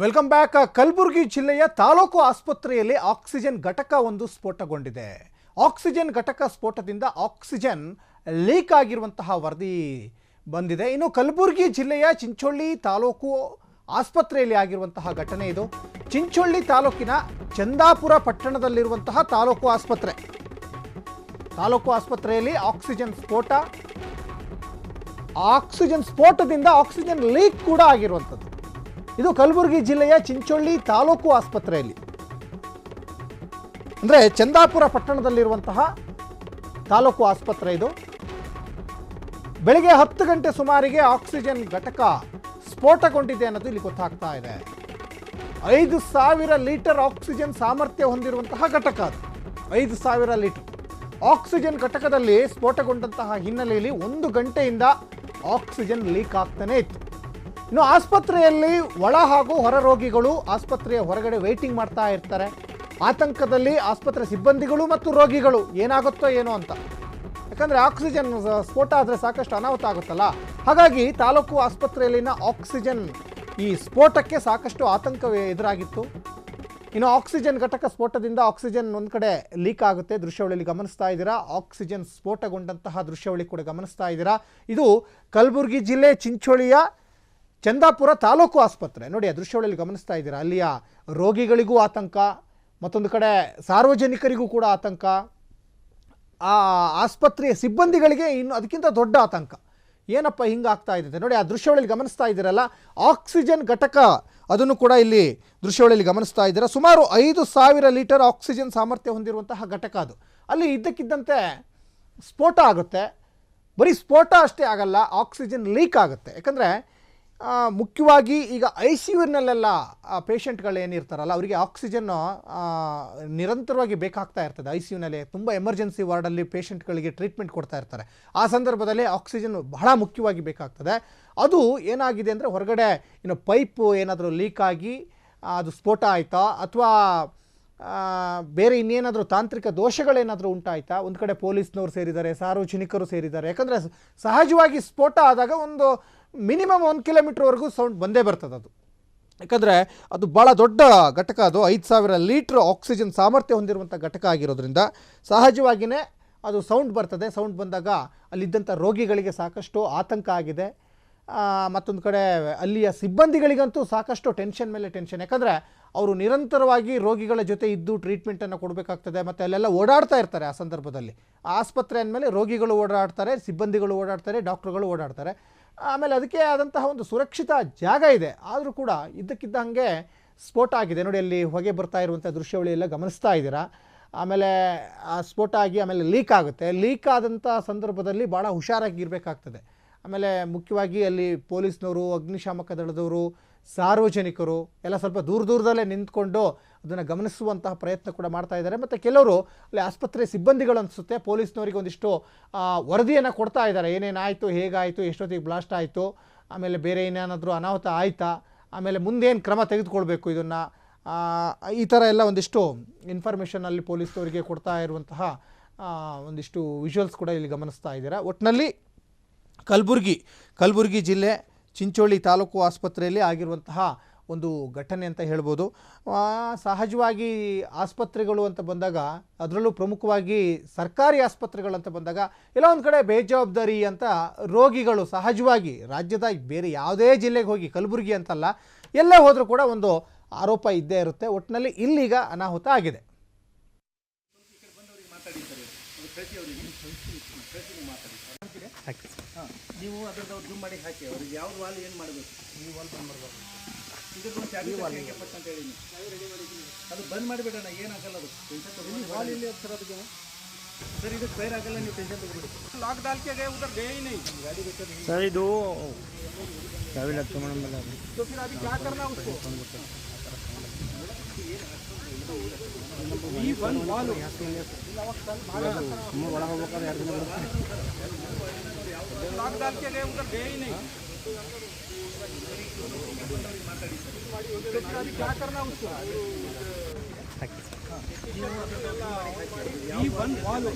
Welcome back. Kalaburagi ಜಿಲ್ಲೆಯ ತಾಲೂಕು ಆಸ್ಪತ್ರೆಯಲ್ಲಿ oxygen ಘಟಕ ಒಂದು ಸ್ಫೋಟಗೊಂಡಿದೆ. ಆಕ್ಸಿಜನ್ ಘಟಕ ಸ್ಫೋಟದಿಂದ ಆಕ್ಸಿಜನ್ ಲೀಕ್ ಆಗಿರುವಂತಹ ವರದಿ ಬಂದಿದೆ. ಇನ್ನು ಕಲಬುರಗಿ ಜಿಲ್ಲೆಯ ಚಿಂಚೋಳಿ ತಾಲೂಕು ಆಸ್ಪತ್ರೆಯಲ್ಲಿ ಆಗಿರುವಂತಹ ಘಟನೆ ಇದು. ಚಿಂಚೋಳಿ ತಾಲೂಕಿನ ಚಂದಾಪುರ ಪಟ್ಟಣದಲ್ಲಿರುವಂತಹ ತಾಲೂಕು ಆಸ್ಪತ್ರೆಯಲ್ಲಿ ಆಕ್ಸಿಜನ್ ಸ್ಫೋಟದಿಂದ ಆಕ್ಸಿಜನ್ ಲೀಕ್ ಕೂಡ ಆಗಿರುವಂಥದ್ದು. ಇದು ಕಲಬುರಗಿ ಜಿಲ್ಲೆಯ ಚಿಂಚೋಳಿ ತಾಲೂಕು ಆಸ್ಪತ್ರೆಯಲ್ಲಿ, ಅಂದರೆ ಚಂದಾಪುರ ಪಟ್ಟಣದಲ್ಲಿರುವಂತಹ ತಾಲೂಕು ಆಸ್ಪತ್ರೆ ಇದು. ಬೆಳಗ್ಗೆ 10 ಗಂಟೆ ಸುಮಾರಿಗೆ ಆಕ್ಸಿಜನ್ ಘಟಕ ಸ್ಫೋಟಗೊಂಡಿದೆ ಅನ್ನೋದು ಇಲ್ಲಿ ಗೊತ್ತಾಗ್ತಾ ಇದೆ. 5,000 ಲೀಟರ್ ಆಕ್ಸಿಜನ್ ಸಾಮರ್ಥ್ಯ ಹೊಂದಿರುವಂತಹ ಘಟಕ ಅದು. 5,000 ಲೀಟರ್ ಆಕ್ಸಿಜನ್ ಘಟಕದಲ್ಲಿ ಸ್ಫೋಟಗೊಂಡಂತಹ ಹಿನ್ನೆಲೆಯಲ್ಲಿ 1 ಗಂಟೆಯಿಂದ ಆಕ್ಸಿಜನ್ ಲೀಕ್ ಆಗ್ತಾನೆ ಇತ್ತು. ಇನ್ನು ಆಸ್ಪತ್ರೆಯಲ್ಲಿ ಒಳ ಹಾಗೂ ಹೊರ ರೋಗಿಗಳು ಆಸ್ಪತ್ರೆಯ ಹೊರಗಡೆ ವೇಟಿಂಗ್ ಮಾಡ್ತಾ ಇರ್ತಾರೆ. ಆತಂಕದಲ್ಲಿ ಆಸ್ಪತ್ರೆ ಸಿಬ್ಬಂದಿಗಳು ಮತ್ತು ರೋಗಿಗಳು ಏನಾಗುತ್ತೋ ಏನೋ ಅಂತ. ಯಾಕಂದರೆ ಆಕ್ಸಿಜನ್ ಸ್ಫೋಟ ಆದರೆ ಸಾಕಷ್ಟು ಅನಾಹುತ ಆಗುತ್ತಲ್ಲ. ಹಾಗಾಗಿ ತಾಲೂಕು ಆಸ್ಪತ್ರೆಯಲ್ಲಿನ ಆಕ್ಸಿಜನ್ ಈ ಸ್ಫೋಟಕ್ಕೆ ಸಾಕಷ್ಟು ಆತಂಕವೇ ಎದುರಾಗಿತ್ತು. ಇನ್ನು ಆಕ್ಸಿಜನ್ ಘಟಕ ಸ್ಫೋಟದಿಂದ ಆಕ್ಸಿಜನ್ ಒಂದು ಕಡೆ ಲೀಕ್ ಆಗುತ್ತೆ. ದೃಶ್ಯಾವಳಿಯಲ್ಲಿ ಗಮನಿಸ್ತಾ ಇದ್ದೀರಾ. ಆಕ್ಸಿಜನ್ ಸ್ಫೋಟಗೊಂಡಂತಹ ದೃಶ್ಯಾವಳಿ ಕೂಡ ಗಮನಿಸ್ತಾ ಇದ್ದೀರಾ. ಇದು ಕಲಬುರಗಿ ಜಿಲ್ಲೆ ಚಿಂಚೋಳಿಯ ಚಂದಾಪುರ ತಾಲೂಕು ಆಸ್ಪತ್ರೆ. ನೋಡಿ, ಆ ದೃಶ್ಯಾವಳಿಯಲ್ಲಿ ಗಮನಿಸ್ತಾ ಇದ್ದೀರಾ. ಅಲ್ಲಿಯ ರೋಗಿಗಳಿಗೂ ಆತಂಕ, ಮತ್ತೊಂದು ಕಡೆ ಸಾರ್ವಜನಿಕರಿಗೂ ಕೂಡ ಆತಂಕ, ಆ ಆಸ್ಪತ್ರೆಯ ಸಿಬ್ಬಂದಿಗಳಿಗೆ ಇನ್ನು ಅದಕ್ಕಿಂತ ದೊಡ್ಡ ಆತಂಕ. ಏನಪ್ಪ ಹಿಂಗಾಗ್ತಾ ಇದೆ ನೋಡಿ, ಆ ದೃಶ್ಯಾವಳಿಯಲ್ಲಿ ಗಮನಿಸ್ತಾ ಇದ್ದೀರಲ್ಲ. ಆಕ್ಸಿಜನ್ ಘಟಕ ಅದನ್ನು ಕೂಡ ಇಲ್ಲಿ ದೃಶ್ಯಾವಳಿಯಲ್ಲಿ ಗಮನಿಸ್ತಾ ಇದ್ದೀರಾ. ಸುಮಾರು 5,000 ಲೀಟರ್ ಆಕ್ಸಿಜನ್ ಸಾಮರ್ಥ್ಯ ಹೊಂದಿರುವಂತಹ ಘಟಕ ಅದು. ಅಲ್ಲಿ ಇದ್ದಕ್ಕಿದ್ದಂತೆ ಸ್ಫೋಟ ಆಗುತ್ತೆ. ಬರೀ ಸ್ಫೋಟ ಅಷ್ಟೇ ಆಗಲ್ಲ, ಆಕ್ಸಿಜನ್ ಲೀಕ್ ಆಗುತ್ತೆ. ಯಾಕಂದರೆ ಮುಖ್ಯವಾಗಿ ಈಗ ICUನಲ್ಲೆಲ್ಲ ಪೇಷಂಟ್ಗಳು ಏನಿರ್ತಾರಲ್ಲ ಅವರಿಗೆ ಆಕ್ಸಿಜನ್ ನಿರಂತರವಾಗಿ ಬೇಕಾಗ್ತಾ ಇರ್ತದೆ. ICUನಲ್ಲಿ ತುಂಬ ಎಮರ್ಜೆನ್ಸಿ ವಾರ್ಡಲ್ಲಿ ಪೇಷಂಟ್ಗಳಿಗೆ ಟ್ರೀಟ್ಮೆಂಟ್ ಕೊಡ್ತಾ ಇರ್ತಾರೆ. ಆ ಸಂದರ್ಭದಲ್ಲಿ ಆಕ್ಸಿಜನ್ ಬಹಳ ಮುಖ್ಯವಾಗಿ ಬೇಕಾಗ್ತದೆ. ಅದು ಏನಾಗಿದೆ ಅಂದರೆ ಹೊರಗಡೆ ಇನ್ನು ಪೈಪು ಏನಾದರೂ ಲೀಕ್ ಆಗಿ ಅದು ಸ್ಫೋಟ ಆಯಿತಾ ಅಥವಾ ಬೇರೆ ಇನ್ನೇನಾದರೂ ತಾಂತ್ರಿಕ ದೋಷಗಳೇನಾದರೂ ಉಂಟಾಯ್ತಾ. ಒಂದು ಕಡೆ ಪೊಲೀಸ್ನವರು ಸೇರಿದ್ದಾರೆ, ಸಾರ್ವಜನಿಕರು ಸೇರಿದ್ದಾರೆ. ಯಾಕಂದರೆ ಸಹಜವಾಗಿ ಸ್ಫೋಟ ಆದಾಗ ಒಂದು ಮಿನಿಮಮ್ 1 ಕಿಲೋಮೀಟ್ರ್ವರೆಗೂ ಸೌಂಡ್ ಬಂದೇ ಬರ್ತದೆ ಅದು. ಯಾಕಂದರೆ ಅದು ಭಾಳ ದೊಡ್ಡ ಘಟಕ. ಅದು 5,000 ಲೀಟ್ರ್ ಆಕ್ಸಿಜನ್ ಸಾಮರ್ಥ್ಯ ಹೊಂದಿರುವಂಥ ಘಟಕ ಆಗಿರೋದ್ರಿಂದ ಸಹಜವಾಗಿಯೇ ಅದು ಸೌಂಡ್ ಬರ್ತದೆ. ಸೌಂಡ್ ಬಂದಾಗ ಅಲ್ಲಿದ್ದಂಥ ರೋಗಿಗಳಿಗೆ ಸಾಕಷ್ಟು ಆತಂಕ ಆಗಿದೆ. ಮತ್ತೊಂದು ಕಡೆ ಅಲ್ಲಿಯ ಸಿಬ್ಬಂದಿಗಳಿಗಂತೂ ಸಾಕಷ್ಟು ಟೆನ್ಷನ್ ಮೇಲೆ ಟೆನ್ಷನ್. ಯಾಕಂದರೆ ಅವರು ನಿರಂತರವಾಗಿ ರೋಗಿಗಳ ಜೊತೆ ಇದ್ದು ಟ್ರೀಟ್ಮೆಂಟನ್ನು ಕೊಡಬೇಕಾಗ್ತದೆ. ಮತ್ತು ಅಲ್ಲೆಲ್ಲ ಓಡಾಡ್ತಾ ಇರ್ತಾರೆ. ಆ ಸಂದರ್ಭದಲ್ಲಿ ಆಸ್ಪತ್ರೆ ಅಂದಮೇಲೆ ರೋಗಿಗಳು ಓಡಾಡ್ತಾರೆ, ಸಿಬ್ಬಂದಿಗಳು ಓಡಾಡ್ತಾರೆ, ಡಾಕ್ಟ್ರುಗಳು ಓಡಾಡ್ತಾರೆ. ಆಮೇಲೆ ಅದಕ್ಕೆ ಆದಂತಹ ಒಂದು ಸುರಕ್ಷಿತ ಜಾಗ ಇದೆ. ಆದರೂ ಕೂಡ ಇದ್ದಕ್ಕಿದ್ದ ಹಾಗೆ ಸ್ಫೋಟ ಆಗಿದೆ. ನೋಡಿ, ಅಲ್ಲಿ ಹೊಗೆ ಬರ್ತಾ ಇರುವಂಥ ದೃಶ್ಯಾವಳಿಯೆಲ್ಲ ಗಮನಿಸ್ತಾ ಇದ್ದೀರಾ. ಆಮೇಲೆ ಆ ಸ್ಫೋಟ ಆಗಿ ಆಮೇಲೆ ಲೀಕ್ ಆಗುತ್ತೆ. ಲೀಕ್ ಆದಂಥ ಸಂದರ್ಭದಲ್ಲಿ ಭಾಳ ಹುಷಾರಾಗಿರಬೇಕಾಗ್ತದೆ. ಆಮೇಲೆ ಮುಖ್ಯವಾಗಿ ಅಲ್ಲಿ ಪೊಲೀಸ್ನವರು, ಅಗ್ನಿಶಾಮಕ ದಳದವರು, ಸಾರ್ವಜನಿಕರು ಎಲ್ಲ ಸ್ವಲ್ಪ ದೂರದಲ್ಲೇ ನಿಂತ್ಕೊಂಡು ಅದನ್ನು ಗಮನಿಸುವಂತಹ ಪ್ರಯತ್ನ ಕೂಡ ಮಾಡ್ತಾ ಇದ್ದಾರೆ. ಮತ್ತು ಕೆಲವರು ಅಲ್ಲಿ ಆಸ್ಪತ್ರೆ ಸಿಬ್ಬಂದಿಗಳು ಅನಿಸುತ್ತೆ ಪೊಲೀಸ್ನವರಿಗೆ ಒಂದಿಷ್ಟು ವರದಿಯನ್ನು ಕೊಡ್ತಾ ಇದ್ದಾರೆ. ಏನೇನಾಯಿತು, ಹೇಗಾಯಿತು, ಎಷ್ಟೊತ್ತಿಗೆ ಬ್ಲಾಸ್ಟ್ ಆಯಿತು, ಆಮೇಲೆ ಬೇರೆ ಏನೇನಾದರೂ ಅನಾಹುತ ಆಯಿತಾ, ಆಮೇಲೆ ಮುಂದೇನು ಕ್ರಮ ತೆಗೆದುಕೊಳ್ಬೇಕು ಇದನ್ನು, ಈ ಥರ ಎಲ್ಲ ಒಂದಿಷ್ಟು ಇನ್ಫಾರ್ಮೇಷನ್ ಅಲ್ಲಿ ಪೊಲೀಸ್ನವರಿಗೆ ಕೊಡ್ತಾ ಇರುವಂತಹ ಒಂದಿಷ್ಟು ವಿಜುವಲ್ಸ್ ಕೂಡ ಇಲ್ಲಿ ಗಮನಿಸ್ತಾ ಇದ್ದೀರಾ. ಒಟ್ಟಿನಲ್ಲಿ ಕಲಬುರಗಿ ಜಿಲ್ಲೆ ಚಿಂಚೋಳಿ ತಾಲೂಕು ಆಸ್ಪತ್ರೆಯಲ್ಲಿ ಆಗಿರುವಂತಹ ಒಂದು ಘಟನೆ ಅಂತ ಹೇಳ್ಬೋದು. ಸಹಜವಾಗಿ ಆಸ್ಪತ್ರೆಗಳು ಅಂತ ಬಂದಾಗ, ಅದರಲ್ಲೂ ಪ್ರಮುಖವಾಗಿ ಸರ್ಕಾರಿ ಆಸ್ಪತ್ರೆಗಳಂತ ಬಂದಾಗ ಎಲ್ಲ ಒಂದು ಕಡೆ ಬೇಜವಾಬ್ದಾರಿ ಅಂತ ರೋಗಿಗಳು ಸಹಜವಾಗಿ ರಾಜ್ಯದ ಬೇರೆ ಯಾವುದೇ ಜಿಲ್ಲೆಗೆ ಹೋಗಿ, ಕಲಬುರಗಿ ಅಂತಲ್ಲ ಎಲ್ಲೇ ಹೋದರೂ ಕೂಡ ಒಂದು ಆರೋಪ ಇದ್ದೇ ಇರುತ್ತೆ. ಒಟ್ಟಿನಲ್ಲಿ ಇಲ್ಲೀಗ ಅನಾಹುತ ಆಗಿದೆ. ನೀವು ಅದ್ರದ್ದು ಜೂಮ್ ಮಾಡಿ ಹಾಕಿ ಅವ್ರಿಗೆ ಯಾವ್ದು ವಾಲ್ ಏನು ಮಾಡಬೇಕು, ನೀವು ವಾಲ್ ಬಂದ್ ಮಾಡಬೇಕು. ಇದ್ರದ್ದು ಚಾರ್ಜ್ ಅಂತ ಹೇಳಿ ಅದು ಬಂದ್ ಮಾಡಿಬಿಡೋಣ, ಏನಾಗಲ್ಲ. ಅದು ಟೆನ್ಷನ್ ತಗೊಂಡು ವಾಲ್ ಇಲ್ಲಿ ಸರ್ ಅದಕ್ಕೆ ಸರ್ ಇದು ಫೈರ್ ಆಗಲ್ಲ, ನೀವು ಟೆನ್ಷನ್ ತಗೊಬಿಡಿ. ಲಾಕ್ डाल के गए उधर गए ही नहीं, गाड़ी बेचते नहीं सर. ಇದು चाबी लगता है मैडम. तो फिर अभी क्या करना उसको? ಈ ಒಂದು ವಾಲ್ बड़ा होगा यार, लाख डाल के गए उधर गए ही नहीं. तो फिर अभी क्या करना उसको? ಈ ಒಂದು ವಾಲ್